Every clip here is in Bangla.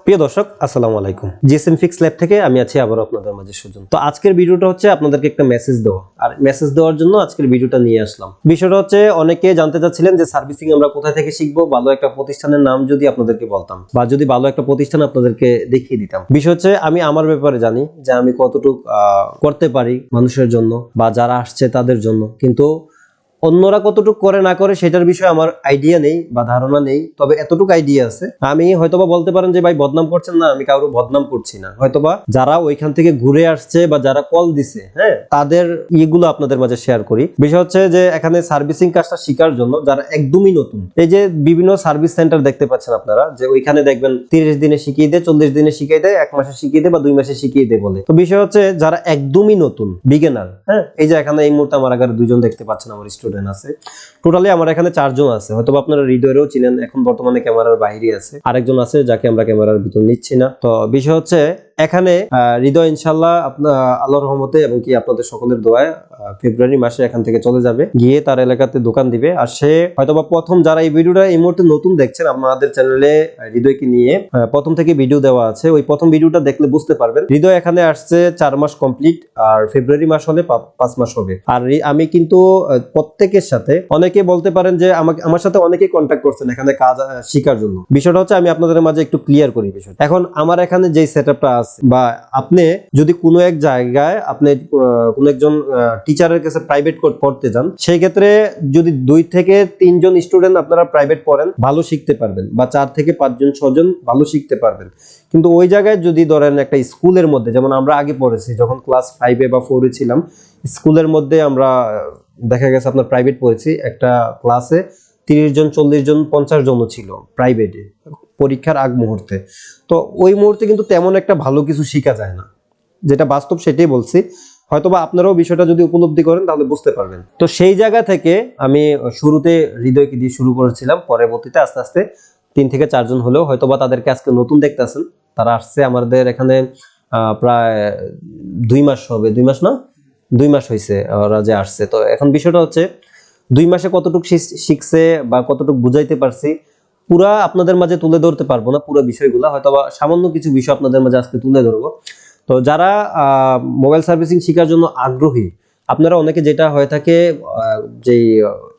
প্রিয় দর্শক আসসালামু আলাইকুম। জিএসএম ফিক্স ল্যাব থেকে আমি আছি আবার আপনাদের মাঝে সুজন। তো আজকের ভিডিওটা হচ্ছে আপনাদেরকে একটা মেসেজ দেওয়া, আর মেসেজ দেওয়ার জন্য আজকের ভিডিওটা নিয়ে আসলাম। বিষয়টা হচ্ছে অনেকে জানতে চাচ্ছিলেন যে সার্ভিসিং আমরা কোথা থেকে শিখবো, ভালো একটা প্রতিষ্ঠানের নাম যদি আপনাদেরকে বলতাম বা যদি ভালো একটা প্রতিষ্ঠান আপনাদেরকে দেখিয়ে দিতাম। বিষয় হচ্ছে আমি আমার ব্যাপারে জানি যে আমি কতটুকু করতে পারি মানুষের জন্য বা যারা আসছে তাদের জন্য, কিন্তু অন্যরা কতটুকু করে না করে সেটার বিষয়ে আমার আইডিয়া নেই বা ধারণা নেই। তবে এতটুকু আইডিয়া আছে, আমি হয়তোবা বলতে পারেন যে ভাই বদনাম করছেন না, আমি কারো বদনাম করছি না। হয়তোবা যারা ওইখান থেকে ঘুরে আসছে বা যারা কল দিছে, হ্যাঁ, তাদের ইয়েগুলো আপনাদের মাঝে শেয়ার করি। বিষয় হচ্ছে যে এখানে সার্ভিসিং কাজটা শেখার জন্য যারা একদমই নতুন, এই যে বিভিন্ন সার্ভিস সেন্টার দেখতে পাচ্ছেন আপনারা, যে ওইখানে দেখবেন 30 দিনে শিখিয়ে দেয়, 40 দিনে শিখিয়ে দেয়, 1 মাসে শিখিয়ে দেয় বা 2 মাসে শিখিয়ে দেয় বলে। তো বিষয় হচ্ছে যারা একদমই নতুন বিগিনার, হ্যাঁ, এই যে এখানে এই মুহূর্তে আমার আগে দুইজন দেখতে পাচ্ছেন আমার স্টুডেন্ট আছে। টোটালি আমার এখানে 4 জন আছে, হয়তো আপনারা হৃদয়েরও চিনেন, এখন বর্তমানে ক্যামেরার বাইরে আছে। আরেকজন আছে যাকে আমরা ক্যামেরার ভিতর নিচ্ছি না। তো বিষয় হচ্ছে এখানে হৃদয় ইনশাআল্লাহ আপনার আল্লাহর রহমতে এবং কি আপনাদের সকলের দোয়ায় ফেব্রুয়ারি মাসে এখান থেকে চলে যাবে, গিয়ে তার এলাকাতে দোকান দিবে। আর সে হয়তোবা প্রথম, যারা এই ভিডিওটা এই মুহূর্তে নতুন দেখছেন, আমাদের চ্যানেলে হৃদয়কে নিয়ে প্রথম থেকে ভিডিও দেওয়া আছে, ওই প্রথম ভিডিওটা দেখলে বুঝতে পারবেন। হৃদয় এখানে আসছে 4 মাস কমপ্লিট, আর ফেব্রুয়ারি মাস হলে 5 মাস হবে। আর আমি কিন্তু প্রত্যেকের সাথে, অনেকে বলতে পারেন যে আমার সাথে অনেকে কন্ট্যাক্ট করছেন এখানে কাজ শেখার জন্য। বিষয়টা হচ্ছে আমি আপনাদের মাঝে একটু ক্লিয়ার করি বিষয়টা। এখন আমার এখানে যে সেটআপটা আছে, বা আপনি যদি কোনো এক জায়গায় আপনি কোনো একজন টিচারের কাছে প্রাইভেট পড়তে যান, সেই ক্ষেত্রে যদি 2 থেকে 3 জন স্টুডেন্ট আপনারা প্রাইভেট পড়েন, ভালো শিখতে পারবেন, বা 4 থেকে 5 জন 6 জন ভালো শিখতে পারবেন। কিন্তু ওই জায়গায় যদি ধরেন একটা স্কুলের মধ্যে, যেমন আমরা আগে পড়েছি যখন ক্লাস 5 বা 4 এ ছিলাম, স্কুলের মধ্যে আমরা দেখা গেছে আপনার প্রাইভেট পড়েছি, একটা ক্লাসে 30 জন 40 জন 50 জনও ছিল প্রাইভেটে পরীক্ষার আগ মুহূর্তে। তো ওই মুহূর্তে কিন্তু তেমন একটা ভালো কিছু শেখা যায় না, যেটা বাস্তব সেটাই বলছি। হয়তোবা আপনারাও বিষয়টা যদি উপলব্ধি করেন তাহলে বুঝতে পারবেন। তো সেই জায়গা থেকে আমি শুরুতে হৃদয়কে দিয়ে শুরু করেছিলাম, পরবর্তীতে আস্তে আস্তে 3 থেকে 4 জন হলেও হয়তোবা তাদেরকে আজকে নতুন দেখতেছেন, তারা আসছে আমাদের এখানে প্রায় 2 মাস হবে, 2 মাস না 2 মাস হয়েছে ওরা যে আসছে। তো এখন বিষয়টা হচ্ছে 2 মাসে কতটুকু শিখছে বা কতটুকু বুঝাইতে পারছি পুরা আপনাদের মাঝে তুলে ধরতে পারবো না পুরো বিষয়গুলো, হয়তোবা সামান্য কিছু বিষয় আপনাদের মাঝে আজকে তুলে ধরবো। তো যারা মোবাইল সার্ভিসিং শেখার জন্য আগ্রহী, আপনারা অনেকে যেটা হয়ে থাকে, যে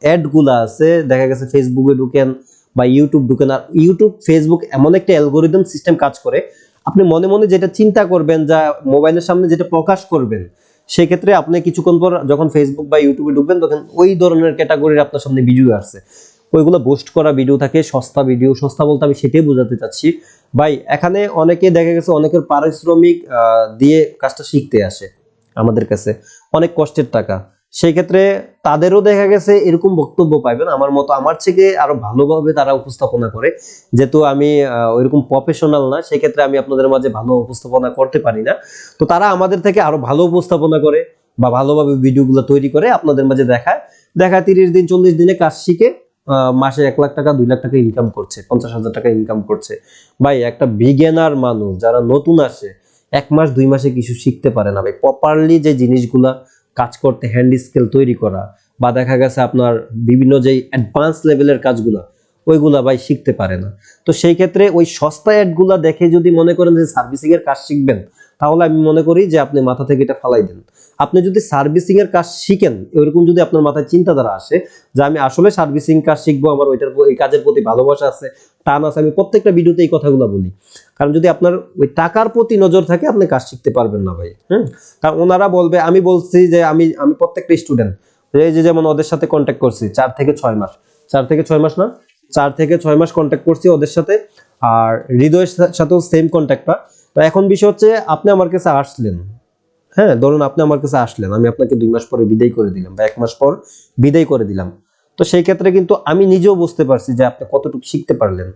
অ্যাড গুলা আছে, দেখা গেছে ফেসবুকে ঢুকেন বা ইউটিউব ঢুকেন, আর ইউটিউব ফেসবুক এমন একটা অ্যালগোরিদম সিস্টেম কাজ করে, আপনি মনে মনে যেটা চিন্তা করবেন, যা মোবাইলের সামনে যেটা প্রকাশ করবেন, সেই ক্ষেত্রে আপনি কিছুক্ষণ পর যখন ফেসবুক বা ইউটিউবে ঢুকবেন, তখন ওই ধরনের ক্যাটাগরির আপনার সামনে ভিডিও আসছে। ওইগুলো বুস্ট করা ভিডিও থাকে, সস্তা ভিডিও। সস্তা বলতে আমি সেটাই বোঝাতে চাচ্ছি ভাই, এখানে অনেকে দেখা গেছে অনেকের পারিশ্রমিক দিয়ে কাজটা শিখতে আসে আমাদের কাছে, অনেক কষ্টের টাকা। সেই ক্ষেত্রে তাদেরও দেখা গেছে এরকম বক্তব্য পাইবেন আমার মতো, আমার থেকে আরো ভালোভাবে তারা উপস্থাপনা করে। যেহেতু আমি ওইরকম প্রফেশনাল না, সেই ক্ষেত্রে আমি আপনাদের মাঝে ভালো উপস্থাপনা করতে পারি না। তো তারা আমাদের থেকে আরো ভালো উপস্থাপনা করে বা ভালোভাবে ভিডিওগুলো তৈরি করে আপনাদের মাঝে দেখায়। 30 দিন 40 দিনে কাজ শিখে মাসে 1 লাখ টাকা 2 লাখ টাকা ইনকাম করছে, 50,000 টাকা ইনকাম করছে। ভাই, একটা বিগিনার মানুষ যারা নতুন আসে 1 মাস 2 মাসে কিছু শিখতে পারে না ভাই। প্রপারলি যে জিনিসগুলা কাজ করতে, হ্যান্ড স্কিল তৈরি করা, বা দেখা গেছে আপনার বিভিন্ন যে অ্যাডভান্স লেভেলের কাজগুলা, ওইগুলা ভাই শিখতে পারে না। তো সেই ক্ষেত্রে ওই সস্তা অ্যাডগুলা দেখে যদি মনে করেন যে সার্ভিসিং এর কাজ শিখবেন, তাহলে আমি মনে করি যে আপনি মাথা থেকে এটা ফালাই দেন। আপনি যদি সার্ভিসিং এর কাজ শিখেন, এরকম যদি আপনার মাথায় চিন্তাধারা আসে যে আমি আসলে সার্ভিসিং কাজ শিখবো, আমার ওই কাজের প্রতি ভালোবাসা আছে, টান আছে, আমি প্রত্যেকটা ভিডিওতে এই কথাগুলো বলি। কারণ যদি আপনার ওই টাকার প্রতি নজর থাকে, আপনি কাজ শিখতে পারবেন না ভাই। কারণ ওনারা বলবে, আমি বলছি যে আমি প্রত্যেকটা স্টুডেন্ট, এই যে যেমন ওদের সাথে কন্ট্যাক্ট করছি 4 থেকে 6 মাস, 4 থেকে 6 মাস না 4 থেকে 6 মাস কন্ট্যাক্ট করছি ওদের সাথে, আর হৃদয়ের সাথেও সেম কন্ট্যাক্টটা। তো এখন বিষয় হচ্ছে আপনি আমার কাছে আসলেন, হ্যাঁ, ধরুন আপনি আমার কাছে আসলেন, আমি আপনাকে 2 মাস পরে বিদায় করে দিলাম বা 1 মাস পর বিদায় করে দিলাম। তো সেই ক্ষেত্রে কিন্তু আমি নিজেও বুঝতে পারছি যে আপনি কতটুকু শিখতে পারলেন,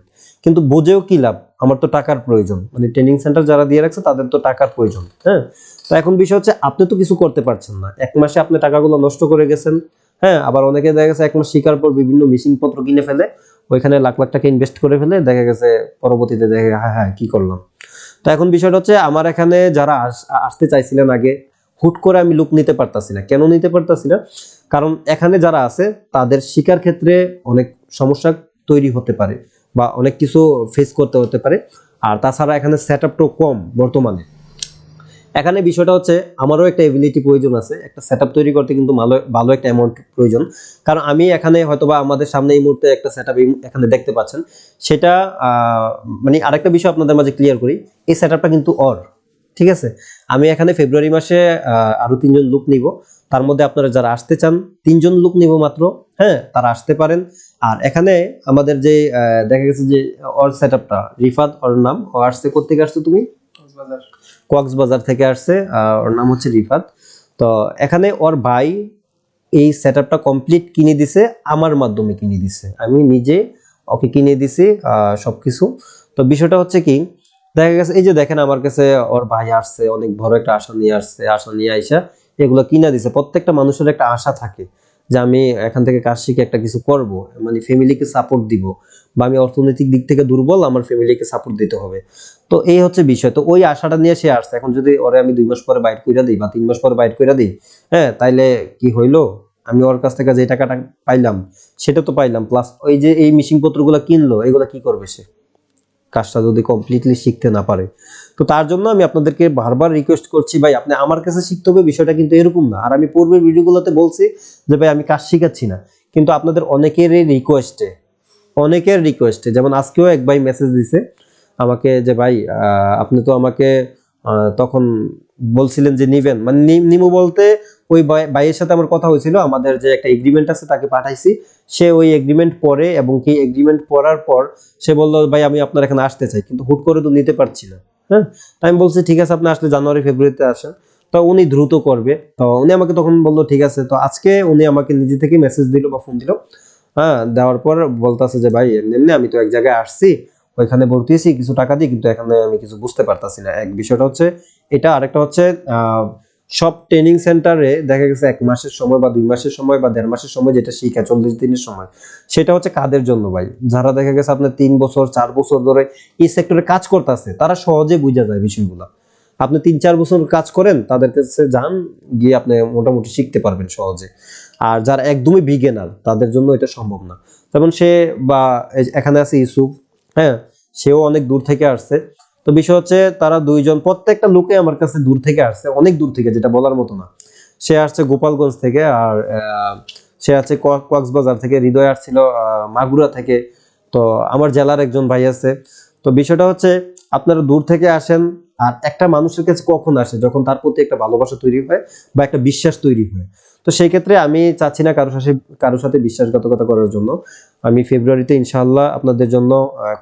কিন্তু বুঝেও কি লাভ, আমার তো টাকার প্রয়োজন, মানে ট্রেনিং সেন্টার যারা দিয়ে রাখছে তাদের তো টাকার প্রয়োজন। হ্যাঁ, তো এখন বিষয় হচ্ছে আপনি তো কিছু করতে পারছেন না, 1 মাসে আপনি টাকাগুলো নষ্ট করে গেছেন। হ্যাঁ, আবার অনেকে দেখা গেছে 1 মাস শিকার পর বিভিন্ন মেশিন পত্র কিনে ফেলে, ওইখানে লাখ লাখ টাকা ইনভেস্ট করে ফেলে, দেখা গেছে পরবর্তীতে দেখে হ্যাঁ কি করলাম। তো এখন বিষয়টা হচ্ছে আমার এখানে যারা আসতে চাইছিলেন আগে, হুট করে আমি লুক নিতে পারতাছি না। কেন নিতে পারতাছি না? কারণ এখানে যারা আছে তাদের শিকার ক্ষেত্রে অনেক সমস্যা তৈরি হতে পারে বা অনেক কিছু ফেস করতে হতে পারে। আর তাছাড়া এখানে সেটআপটাও কম বর্তমানে। এখানে বিষয়টা হচ্ছে আমারও একটা এবিলিটি প্রয়োজন আছে, একটা সেটআপ তৈরি করতে কিন্তু ভালো ভালো একটা অ্যামাউন্ট প্রয়োজন। কারণ আমি এখানে হয়তোবা আমাদের সামনে এই মুহূর্তে একটা সেটআপ এখানে দেখতে পাচ্ছেন, সেটা মানে আরেকটা বিষয় আপনাদের মাঝে ক্লিয়ার করি, এই সেটআপটা কিন্তু ঠিক আছে। আমি এখানে ফেব্রুয়ারি মাসে আরো 3জন লোক নিব, তার মধ্যে আপনারা যারা আসতে চান 3জন লোক নিব মাত্র, হ্যাঁ তারা আসতে পারেন। আর এখানে আমাদের যে দেখা গেছে যে সেটআপটা রিফাত, ওর নাম, ও আসছে কোত্থেকে আসছে তুমি? কক্সবাজার থেকে আসছে, ওর নাম হচ্ছে রিফাত। তো এখানে ওর ভাই এই সেটআপটা কমপ্লিট কিনে দিছে, আমার মাধ্যমে কিনে দিছে, আমি নিজে ওকে কিনে দিছি সবকিছু। তো বিষয়টা হচ্ছে কি, দেখা গেছে এই যে দেখেন আমার কাছে ওর ভাই আসছে, অনেক বড় একটা আশা নিয়ে আসছে, আশা নিয়ে আইসা এগুলো কিনা দিছে। প্রত্যেকটা মানুষের একটা আশা থাকে যে আমি এখান থেকে কাজ শিখে একটা কিছু করব, মানে ফ্যামিলিকে সাপোর্ট দিব, বা আমি অর্থনৈতিক দিক থেকে দুর্বল, আমার ফ্যামিলিকে সাপোর্ট দিতে হবে। তো এই হচ্ছে বিষয়। তো ওই আশাটা নিয়ে সে আসছে। এখন যদি ওরে আমি 2 মাস পরে বাইট কইরা দিই বা 3 মাস পরে বাইট কইরা দিই, হ্যাঁ তাইলে কি হইলো? আমি ওর কাছ থেকে যে টাকাটা পাইলাম সেটা তো পাইলাম, প্লাস ওই যে এই মিশিং পত্রগুলো কিনলো, এগুলা কি করবে সে, কাজটা যদি কমপ্লিটলি শিখতে না পারে? তো তার জন্য আমি আপনাদেরকে বারবার রিকোয়েস্ট করছি, ভাই আপনি আমার কাছে শিখতে হবে, বিষয়টা কিন্তু এরকম না। আর আমি পূর্বের ভিডিওগুলোতে বলছি যে ভাই আমি কাজ শিখাচ্ছি না, কিন্তু আপনাদের অনেকের রিকোয়েস্টে যেমন আজকেও এক ভাই মেসেজ দিছে আমাকে যে ভাই আপনি তো আমাকে তখন বলছিলেন যে নিবেন, মানে নিমু বলতে ওই ভাইয়ের সাথে আমার কথা হয়েছিল, আমাদের যে একটা এগ্রিমেন্ট আছে তাকে পাঠাইছি, সে ওই এগ্রিমেন্ট পড়ে, এবং কি এগ্রিমেন্ট পড়ার পর সে বললো ভাই আমি আপনার এখানে আসতে চাই, কিন্তু হুট করে তো নিতে পারছি না। হ্যাঁ, আমি বলছি ঠিক আছে আপনি আসলে জানুয়ারি ফেব্রুয়ারিতে আসেন, তো উনি দ্রুত করবে। তো উনি আমাকে তখন বললো ঠিক আছে। তো আজকে উনি আমাকে নিজে থেকে মেসেজ দিল বা ফোন দিল, হ্যাঁ দেওয়ার পর বলতেছে যে ভাই এমনি এমনি আমি তো এক জায়গায় আসছি, ওইখানে ভর্তি হয়েছি কিছু টাকা দিয়ে, কিন্তু এখানে আমি কিছু বুঝতে পারতাছি না। এক বিষয়টা হচ্ছে এটা, আরেকটা হচ্ছে সব ট্রেনিং সেন্টারে দেখা গেছে 1 মাসের সময় বা 2 মাসের সময় বা 1.5 মাসের সময় যেটা শিখা 40 দিনের সময়, সেটা হচ্ছে কাদের জন্য ভাই? যারা দেখা গেছে আপনার 3 বছর 4 বছর ধরে এই সেক্টরে কাজ করতেছে, তারা সহজে বুঝা যায় বিষয়গুলো। আপনি 3-4 বছর কাজ করেন, তাদের কাছে যান, গিয়ে আপনি মোটামুটি শিখতে পারবেন সহজে। আর যারা একদমই বিগিনার তাদের জন্য এটা সম্ভব না। যেমন সে বা এখানে আছে ইউসুফ, হ্যাঁ সেও অনেক দূর থেকে আসছে। তো বিষয় হচ্ছে তারা 2জন, প্রত্যেকটা লোকে আমার কাছে দূর থেকে আসছে, অনেক দূর থেকে, যেটা বলার মতো না। সে আসছে গোপালগঞ্জ থেকে, আর সে আছে কক্সবাজার থেকে, হৃদয় আসছিল মাগুরা থেকে। তো আমার জেলার একজন ভাই আছে। তো বিষয়টা হচ্ছে আপনারা দূর থেকে আসেন, আর একটা মানুষের কাছে কখন আসে, যখন তার প্রতি একটা ভালোবাসা তৈরি হয় বা একটা বিশ্বাস তৈরি হয়। তো সেই ক্ষেত্রে আমি চাচ্ছি না কারোর সাথে বিশ্বাসঘাতকতা করার জন্য। আমি ফেব্রুয়ারিতে ইনশাআল্লাহ আপনাদের জন্য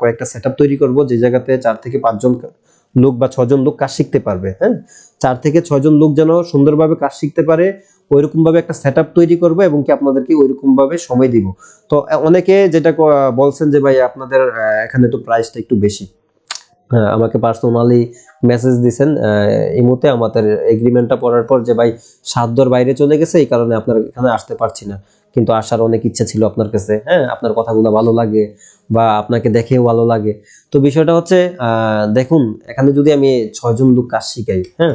কয়েকটা সেটআপ তৈরি করব, যে জায়গাতে 4 থেকে 5 জন লোক বা 6 জন লোক কাজ শিখতে পারবে। হ্যাঁ, 4 থেকে 6 জন লোক যেন সুন্দরভাবে কাজ শিখতে পারে, ওইরকম ভাবে একটা সেটআপ তৈরি করব, এবং কি আপনাদেরকে ওইরকম ভাবে সময় দিব। তো অনেকে যেটা বলছেন যে ভাই আপনাদের এখানে তো প্রাইসটা একটু বেশি। আমাকে পার্সোনালি মেসেজ দিছেন এই মুহূর্তে আমাদের এগ্রিমেন্টটা পড়ার পর, যে ভাই সাধ্যর বাইরে চলে গেছে, এই কারণে আপনার এখানে আসতে পারছি না, কিন্তু আসার অনেক ইচ্ছা ছিল আপনার কাছে। হ্যাঁ, আপনার কথাগুলো ভালো লাগে বা আপনাকে দেখেও ভালো লাগে। তো বিষয়টা হচ্ছে দেখুন, এখানে যদি আমি 6 জন লোক কাজ শিখাই, হ্যাঁ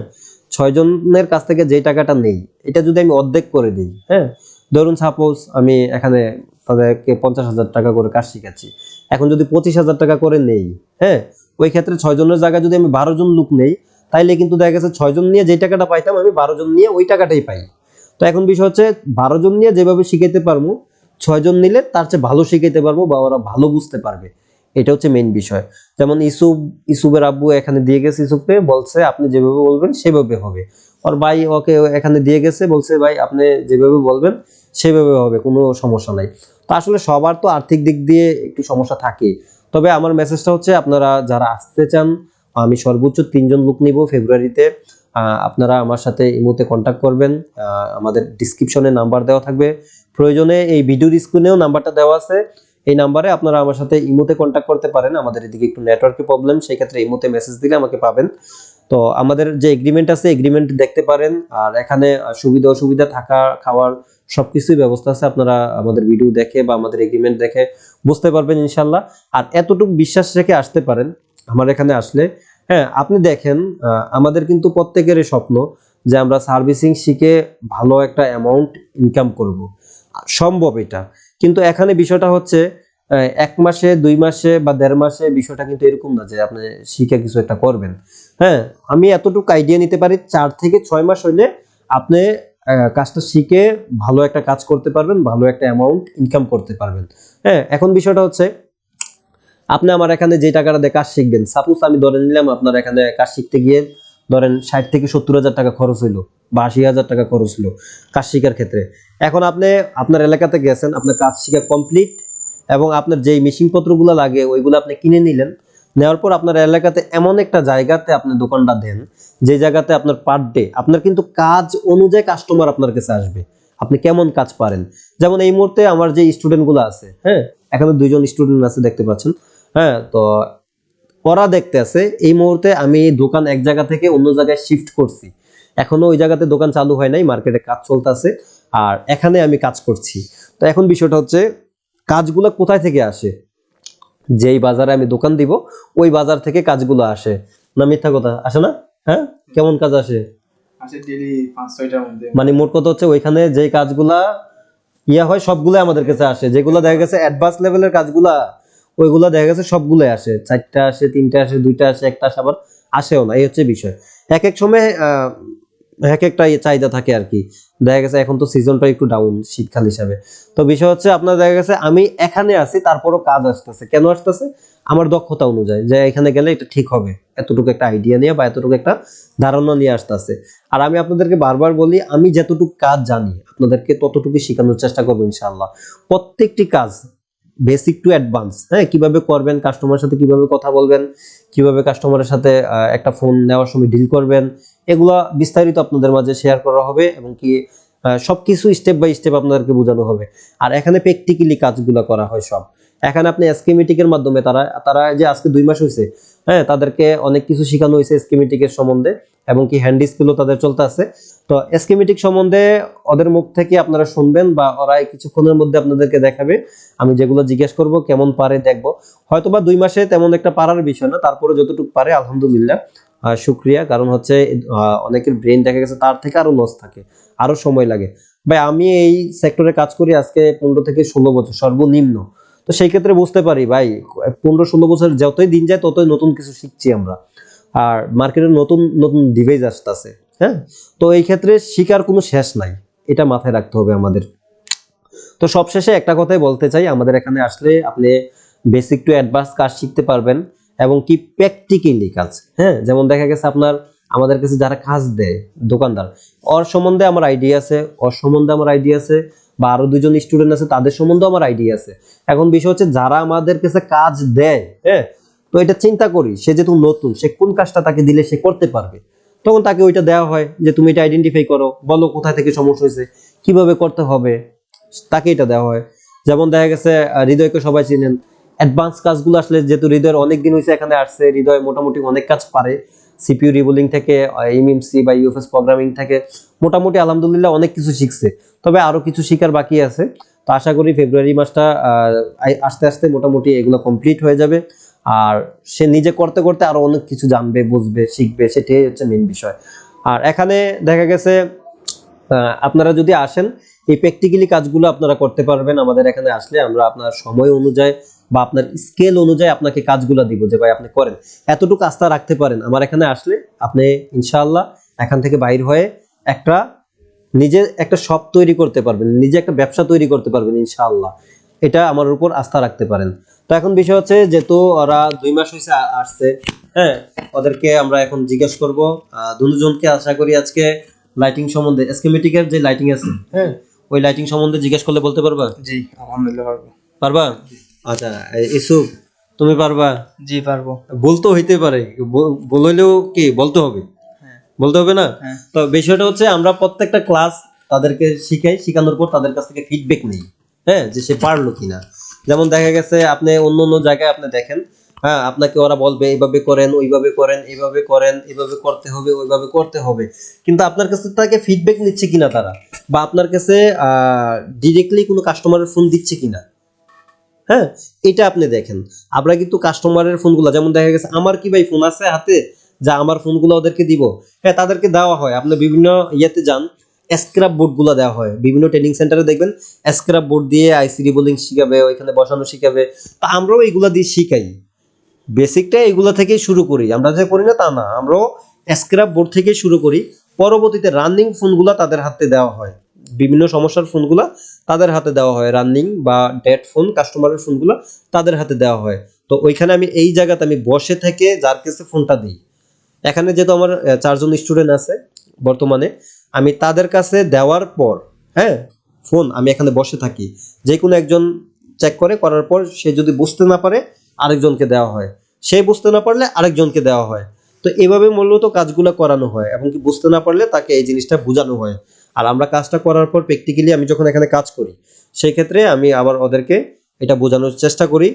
6 জনের কাছ থেকে যে টাকাটা নেই, এটা যদি আমি অর্ধেক করে দিই, হ্যাঁ ধরুন সাপোজ আমি এখানে তাদেরকে 50,000 টাকা করে কাজ শিখাচ্ছি, এখন যদি 25,000 টাকা করে নেই, হ্যাঁ ওই ক্ষেত্রে 6 জনের জায়গায় যদি আমি 12 জন লোক নেই, তাইলে কিন্তু দেখা গেছে 6 জন নিয়ে যে টাকাটা পাইতাম, আমি 12 জন নিয়ে ওই টাকাটাই পাই। তো এখন বিষয় হচ্ছে 12 জন নিয়ে যেভাবে শিখাইতে পারবো, 6 জন নিলে তার চেয়ে ভালো শিখাইতে পারবো, বা ওরা ভালো বুঝতে পারবে। এটা হচ্ছে মেইন বিষয়। যেমন ইসুফের আব্বু এখানে দিয়ে গেছে, ইসুফকে বলছে আপনি যেভাবে বলবেন সেভাবে হবে। ওর ভাই ওকে এখানে দিয়ে গেছে, বলছে ভাই আপনি যেভাবে বলবেন সেভাবে হবে, কোনো সমস্যা নাই। তো আসলে সবার তো আর্থিক দিক দিয়ে একটু সমস্যা থাকে। তবে আমার মেসেজটা হচ্ছে আপনারা যারা আসতে চান, আমি সর্বোচ্চ 3 জন লোক নিব ফেব্রুয়ারিতে। আপনারা আমার সাথে ইমোতে কন্ট্যাক্ট করবেন, আমাদের ডেসক্রিপশনে নাম্বার দেওয়া থাকবে, প্রয়োজনে এই ভিডিওর স্ক্রিনেও নাম্বারটা দেওয়া আছে। এই নাম্বারে আপনারা আমার সাথে ইমোতে কন্ট্যাক্ট করতে পারেন। আমাদের এদিকে একটু নেটওয়ার্কের প্রবলেম, সেই ক্ষেত্রে ইমোতে মেসেজ দিলে আমাকে পাবেন। তো আমাদের যে এগ্রিমেন্ট আছে, এগ্রিমেন্ট দেখতে পারেন। আর এখানে সুবিধা অসুবিধা, থাকা খাওয়ার সবকিছুই ব্যবস্থা আছে। আপনারা আমাদের ভিডিও দেখে বা আমাদের এগ্রিমেন্ট দেখে বুঝতে পারবেন ইনশাল্লাহ। আর এতটুকু বিশ্বাস রেখে আসতে পারেন আমার এখানে আসলে। হ্যাঁ, আপনি দেখেন আমাদের কিন্তু প্রত্যেকেরই স্বপ্ন যে আমরা সার্ভিসিং শিখে ভালো একটা অ্যামাউন্ট ইনকাম করব, সম্ভব এটা। কিন্তু এখানে বিষয়টা হচ্ছে এক মাসে 2 মাসে বা 1.5 মাসে বিষয়টা কিন্তু এরকম না যে আপনি শিখে কিছু একটা করবেন। হ্যাঁ, আমি এতটুকু আইডিয়া নিতে পারি 4 থেকে 6 মাস হইলে আপনি কাজটা শিখে ভালো একটা কাজ করতে পারবেন, ভালো একটা অ্যামাউন্ট ইনকাম করতে পারবেন। হ্যাঁ, এখন বিষয়টা হচ্ছে আপনি আমার এখানে যে টাকাটা দিয়ে কাজ শিখবেন, সাপোজ আমি ধরে নিলাম আপনার এখানে কাজ শিখতে গিয়ে ধরেন 60 থেকে 70,000 টাকা খরচ হইলো বা 80,000 টাকা খরচ হলো কাজ শিখার ক্ষেত্রে। এখন আপনি আপনার এলাকাতে গেছেন, আপনার কাজ শিখা কমপ্লিট এবং আপনার যেই মেশিন পত্রগুলো লাগে ওইগুলো আপনি কিনে নিলেন। নেওয়ার পর আপনার এলাকাতে এমন একটা জায়গাতে আপনি দোকানটা দেন, যে জায়গাতে আপনার পার ডে আপনার কিন্তু কাজ অনুযায়ী কাস্টমার আপনার কাছে আসবে। আপনি কেমন কাজ পারেন, যেমন এই মুহূর্তে আমার যে স্টুডেন্টগুলো আছে, হ্যাঁ, এখানে 2জন স্টুডেন্ট আছে দেখতে পাচ্ছেন। হ্যাঁ, তো ওরা দেখতে আছে এই মুহূর্তে আমি দোকান এক জায়গা থেকে অন্য জায়গায় শিফট করছি, এখনো ওই জায়গাতে দোকান চালু হয় নাই, মার্কেটে কাজ চলতেছে আর এখানে আমি কাজ করছি। তো এখন বিষয়টা হচ্ছে কাজগুলো কোথায় থেকে আসে, যেই বাজারে আমি দোকান দিব ওই বাজার থেকে কাজগুলো আসে না? মিথ্যা কথা আসে না? হ্যাঁ, কেমন কাজ আসে? আসে ডেইলি 5-6টার মধ্যে। মানে মোট কথা হচ্ছে ওইখানে যে কাজগুলা হয় সবগুলো আমাদের কাছে আসে, যেগুলো দেখা গেছে অ্যাডভান্স লেভেলের কাজগুলা ওইগুলা দেখা গেছে সবগুলোই আসে, 4টা আসে, 3টা আসে, 2টা আসে, একটা আসে, আবার আসেও না। এই হচ্ছে বিষয়। এক এক সময় এক একটা চাহিদা থাকে আর কি। দেখা গেছে এখন তো সিজনটা একটু ডাউন শীতকাল হিসাবে। তো বিষয় হচ্ছে আপনার দেখা গেছে আমি এখানে আছি তারপরও কাজ আসতেছে, কেন আসতেছে? আমার দক্ষতা অনুযায়ী, যে এখানে গেলে এটা ঠিক হবে, এতটুকু একটা আইডিয়া নিয়ে বা এতটুকু একটা ধারণা নিয়ে আসতেছে। আর আমি আপনাদেরকে বারবার বলি, আমি যতটুকু কাজ জানি আপনাদেরকে ততটুকু শেখানোর চেষ্টা করবো ইনশাআল্লাহ। প্রত্যেকটি কাজ বেসিক টু অ্যাডভান্স, হ্যাঁ, কিভাবে করবেন, কাস্টমারের সাথে কিভাবে কথা বলবেন, কিভাবে কাস্টমারের সাথে একটা ফোন নেওয়ার সময় ডিল করবেন, এগুলা বিস্তারিত আপনাদের মাঝে শেয়ার করা হবে এবং কি সবকিছু স্টেপ বাই স্টেপ আপনাদেরকে বোঝানো হবে। আর এখানে প্র্যাকটিক্যালি কাজগুলো করা হয় সব। এখানে আপনি স্কিমেটিকের মাধ্যমে তারা তারা যে আজকে 2 মাস হয়েছে, হ্যাঁ, তাদেরকে অনেক কিছু শেখানো হয়েছে স্কিমেটিকের সম্বন্ধে এবং কি হ্যান্ড স্কিলও তাদের চলতে আছে। তো স্কিমেটিক সম্বন্ধে ওদের মুখ থেকে আপনারা শুনবেন বা ওরা কিছুক্ষণের মধ্যে আপনাদেরকে দেখাবে। আমি যেগুলো জিজ্ঞেস করব কেমন পারে দেখবো। হয়তোবা 2 মাসে তেমন একটা পারার বিষয় না, তারপরে যতটুকু পারে আলহামদুলিল্লাহ, শুক্রিয়া। কারণ হচ্ছে অনেকের ব্রেন দেখা গেছে তার থেকে আরো লস থাকে, আরো সময় লাগে। ভাই আমি এই সেক্টরে কাজ করি আজকে 15 থেকে 16 বছর সর্বনিম্ন। তো সেই ক্ষেত্রে বুঝতে পারি ভাই 15-16 বছর যতই দিন যায় ততই নতুন কিছু শিখছি আমরা। আর মার্কেটে নতুন নতুন ডিভাইস আসতেছে। হ্যাঁ, তো এই ক্ষেত্রে শিকার কোনো শেষ নাই, এটা মাথায় রাখতে হবে আমাদের। তো সবশেষে একটা কথাই বলতে চাই, আমাদের এখানে আসলে আপনি বেসিক টু অ্যাডভান্স কাজ শিখতে পারবেন এবং কি প্র্যাকটিক্যালি কাজ। হ্যাঁ, যেমন দেখা গেছে আপনার আমাদের কাছে যারা কাজ দেয় দোকানদার, ওর সম্বন্ধে আমার আইডিয়া আছে, ওর সম্বন্ধে আমার আইডিয়া আছে, বা আরো 2জন স্টুডেন্ট আছে তাদের সম্বন্ধেও আমার আইডিয়া আছে। এখন বিষয় হচ্ছে যারা আমাদের কাছে কাজ দেয়, হ্যাঁ, তো এটা চিন্তা করি সে যেহেতু নতুন, সে কোন কাজটা তাকে দিলে সে করতে পারবে, তখন তাকে ওইটা দেওয়া হয় যে তুমি এটা আইডেন্টিফাই করো, বলো কোথায় থেকে সমস্যা হয়েছে, কিভাবে করতে হবে, তাকে এটা দেওয়া হয়। যেমন দেখা গেছে হৃদয়কে সবাই চিনেন, অ্যাডভান্স কাজগুলো আসলে যেহেতু হৃদয়ের অনেক দিন হয়েছে এখানে আসছে, হৃদয় মোটামুটি অনেক কাজ পারে, সিপিইউ রিবুলিং থেকে এমএমসি বা ইউএফএস প্রোগ্রামিং থেকে মোটামুটি আলহামদুলিল্লাহ অনেক কিছু শিখছে। তবে আরো কিছু শিখার বাকি আছে। তো আশা করি ফেব্রুয়ারি মাসটা আস্তে আস্তে মোটামুটি এগুলো কমপ্লিট হয়ে যাবে। আর সে নিজে করতে করতে আরো অনেক কিছু জানবে, বুঝবে, শিখবে, সেটাই হচ্ছে মেইন বিষয়। আর এখানে দেখা গেছে আপনারা যদি আসেন এই প্র্যাকটিক্যালি কাজগুলো আপনারা করতে পারবেন। আমাদের এখানে আসলে আমরা আপনার সময় অনুযায়ী বা আপনার স্কেল অনুযায়ী আপনাকে কাজগুলো দিব যে ভাই আপনি করেন, এতটুকু আস্থা রাখতে পারেন। আমার এখানে আসলে আপনি ইনশাআল্লাহ এখান থেকে বাইর হয়ে একটা নিজে একটা শপ তৈরি করতে পারবেন, নিজে একটা ব্যবসা তৈরি করতে পারবেন ইনশাআল্লাহ। এটা আমার উপর আস্থা রাখতে পারেন। তো এখন বিষয় হচ্ছে যেহেতু ওরা 2 মাস হয়েছে আসছে, হ্যাঁ, ওদেরকে আমরা এখন জিজ্ঞেস করব দুজনকে আশা করি আজকে লাইটিং সম্বন্ধে, স্কিমেটিকের যে লাইটিং আছে, হ্যাঁ, ওই লাইটিং সম্বন্ধে জিজ্ঞেস করলে বলতে পারবা? জি, আলহামদুলিল্লাহ পারবো। পারবা? আচ্ছা, ইসুফ তুমি পারবা? জি পারবো। বলতে হইতে পারে, বললেও কি বলতে হবে? হ্যাঁ। বলতে হবে না? হ্যাঁ। তো বিষয়টা হচ্ছে আমরা প্রত্যেকটা ক্লাস তাদেরকে শিখাই, শিখানোর পর তাদের কাছ থেকে ফিডব্যাক নেই, হ্যাঁ, যে সে পারলো কিনা। যেমন দেখা গেছে আপনি অন্য অন্য জায়গায় আপনি দেখেন, হ্যাঁ, আপনাকে ওরা বলবে এইভাবে করেন, ওইভাবে করেন, এইভাবে করেন, এইভাবে করতে হবে, ওইভাবে করতে হবে, কিন্তু আপনার কাছে তাকে ফিডব্যাক নিচ্ছে কিনা তারা, বা আপনার কাছে ডিরেক্টলি কোনো কাস্টমারের ফোন দিচ্ছে কিনা, হ্যাঁ, এটা আপনি দেখেন। আমরা কিন্তু কাস্টমারের ফোনগুলো, যেমন দেখা গেছে আমার কি ভাই ফোন আছে হাতে যা আমার ফোনগুলো ওদেরকে দিব? হ্যাঁ, তাদেরকে দেওয়া হয়। আপনি বিভিন্ন ইয়েতে যান, স্ক্র্যাপ বোর্ডগুলো দেওয়া হয়। বিভিন্ন ট্রেনিং সেন্টারে দেখবেন স্ক্র্যাপ বোর্ড দিয়ে আইসি রিবোলিং শিখাবে, ওইখানে বসানো শিখাবে। তা আমরাও এগুলা দিয়ে শিখাই। বেসিকটা এগুলা থেকে শুরু করি, আমরা যে করি না তা না, আমরাও স্ক্র্যাপ বোর্ড থেকে শুরু করি। পরবর্তীতে রানিং ফোনগুলা তাদের হাতে দেওয়া হয়, বিভিন্ন সমস্যার ফোনগুলা তাদের হাতে দেওয়া হয়, রানিং বা ডেড ফোন কাস্টমারের ফোনগুলা তাদের হাতে দেওয়া হয়। তো ওইখানে আমি এই জায়গাতে আমি বসে থেকে যার কাছে ফোনটা দিই, এখানে যেহেতু আমার 4 জন স্টুডেন্ট আছে বর্তমানে, আমি তাদের কাছে দেওয়ার পর, হ্যাঁ, ফোন আমি এখানে বসে থাকি, যে কোনো একজন চেক করার পর সে যদি বুঝতে না পারে আরেকজনকে দেওয়া হয়, সে বুঝতে না পারলে আরেকজনকে দেওয়া হয়। তো এভাবে মূলত কাজগুলো করানো হয়, এবং কি বুঝতে না পারলে তাকে এই জিনিসটা বোঝানো হয়। আর আমরা কাজটা করার পর প্র্যাকটিক্যালি আমি যখন এখানে কাজ করি, সেই ক্ষেত্রে আমি আবার ওদেরকে এটা বোঝানোর চেষ্টা করি।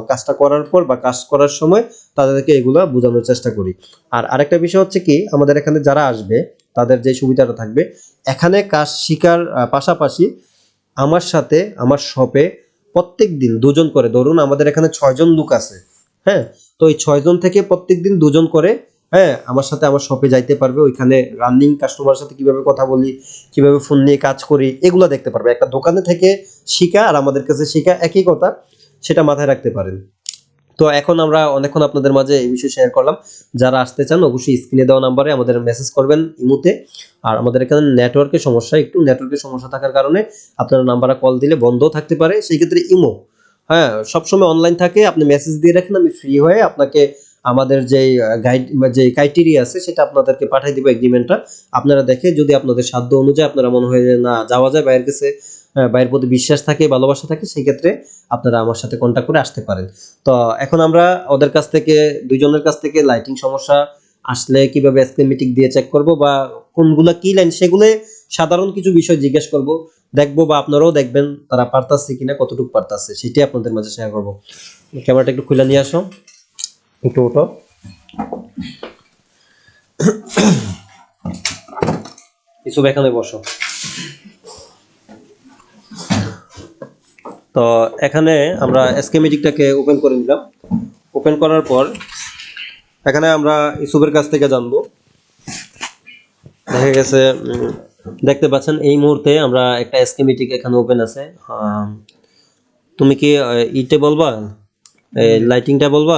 কাজটা করার পর বা কাজ করার সময় তাদেরকে এগুলা বোঝানোর চেষ্টা করি। আর আরেকটা বিষয় হচ্ছে কি, আমাদের এখানে যারা আসবে তাদের যে সুবিধাটা থাকবে, এখানে কাজ শিকার পাশাপাশি আমার সাথে আমার শপে প্রত্যেকদিন দুজন করে, ধরুন আমাদের এখানে 6 জন লোক আছে, হ্যাঁ, তো এই 6 জন থেকে প্রত্যেকদিন দুজন করে, হ্যাঁ, আমার সাথে আমার শপে যাইতে পারবে। ওইখানে রানিং কাস্টমারের সাথে কিভাবে কথা বলি, কিভাবে ফোন নিয়ে কাজ করি, এগুলো দেখতে পারবে। একটা দোকানে থেকে শিখা আর আমাদের কাছে শিখা একই কথা, সেটা মাথায় রাখতে পারেন। তো এখন আমরা অনেকক্ষণ আপনাদের মাঝে এই বিষয়ে শেয়ার করলাম। যারা আসতে চান অবশ্যই স্ক্রিনে দেওয়া নাম্বারে আমাদের মেসেজ করবেন ইমুতে। আর আমাদের এখানে নেটওয়ার্কের সমস্যা, একটু নেটওয়ার্কের সমস্যা থাকার কারণে আপনারা নাম্বারে কল দিলে বন্ধও থাকতে পারে, সেই ক্ষেত্রে ইমো, হ্যাঁ, সবসময় অনলাইন থাকে। আপনি মেসেজ দিয়ে রাখেন, আমি ফ্রি হয়ে আপনাকে আমাদের যে গাইড যে ক্রাইটেরিয়া আছে সেটা আপনাদেরকে পাঠিয়ে দিব, এগ্রিমেন্টটা আপনারা দেখে, যদি আপনাদের সাধ্য অনুযায়ী আপনারা মনে হয় যে না যাওয়া যায়, বাইরের কাছে বাইরের প্রতি বিশ্বাস থাকে, ভালোবাসা থাকে, সেই ক্ষেত্রে আপনারা আমার সাথে কন্ট্যাক্ট করে আসতে পারেন। তো এখন আমরা ওদের কাছ থেকে, দুইজনের কাছ থেকে লাইটিং সমস্যা আসলে কিভাবে স্কিমেটিক দিয়ে চেক করব বা কোনগুলা কি লাইন, সেগুলো সাধারণ কিছু বিষয় জিজ্ঞেস করব, দেখবো, বা আপনারাও দেখবেন তারা পারতাছে কিনা, কতটুকু পারতাছে, সেটাই আপনাদের মাঝে শেয়ার করব। ক্যামেরাটা একটু খুলে নিয়ে আসো, একটু ওঠো। ইসুব এখানে বসো। তো এখানে আমরা স্কিমেটিকটাকে ওপেন করে নিলাম। ওপেন করার পর এখানে আমরা ইসুবের কাছ থেকে জানবো। দেখা গেছে দেখতে পাচ্ছেন এই মুহূর্তে আমরা একটা স্কিমেটিক এখানে ওপেন আছে। তুমি কি ইটে বলবা, লাইটিংটা বলবা?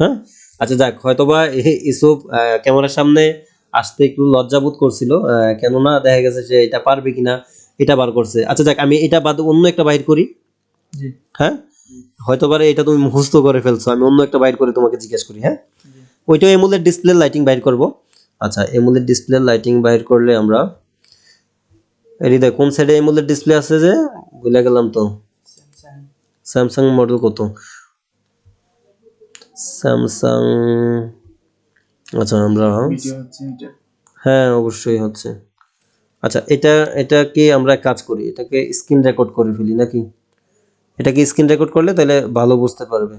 হ্যাঁ, আচ্ছা যাক, হয়তোবা ইসুব ক্যামেরার সামনে আসতে একটু লজ্জাবোধ করছিল, কেননা দেখা গেছে যে এটা পারবে কিনা এটা বার করছে। আচ্ছা যাক, আমি এটা বাদ অন্য একটা বাইর করি। জি। হ্যাঁ, হয়তোবা এটা তুমি মুখস্থ করে ফেলছো, আমি অন্য একটা বাইর করে তোমাকে জিজ্ঞেস করি। হ্যাঁ, ওইটাও এমুলেট ডিসপ্লে লাইটিং বাইর করব। আচ্ছা, এমুলেট ডিসপ্লে লাইটিং বাইর করলে আমরা হৃদয় কোন সাইডে এমুলেট ডিসপ্লে আছে যে ভুলে গেলাম তো। স্যামসাং মডেল কত? স্যামসাং, আচ্ছা আমরা, ভিডিও হচ্ছে এটা। হ্যাঁ অবশ্যই হচ্ছে। আচ্ছা, এটা কি আমরা কাজ করি, এটাকে স্ক্রিন রেকর্ড করে ফেলি নাকি? এটাকে স্ক্রিন রেকর্ড করলে তাহলে ভালো বুঝতে পারবে।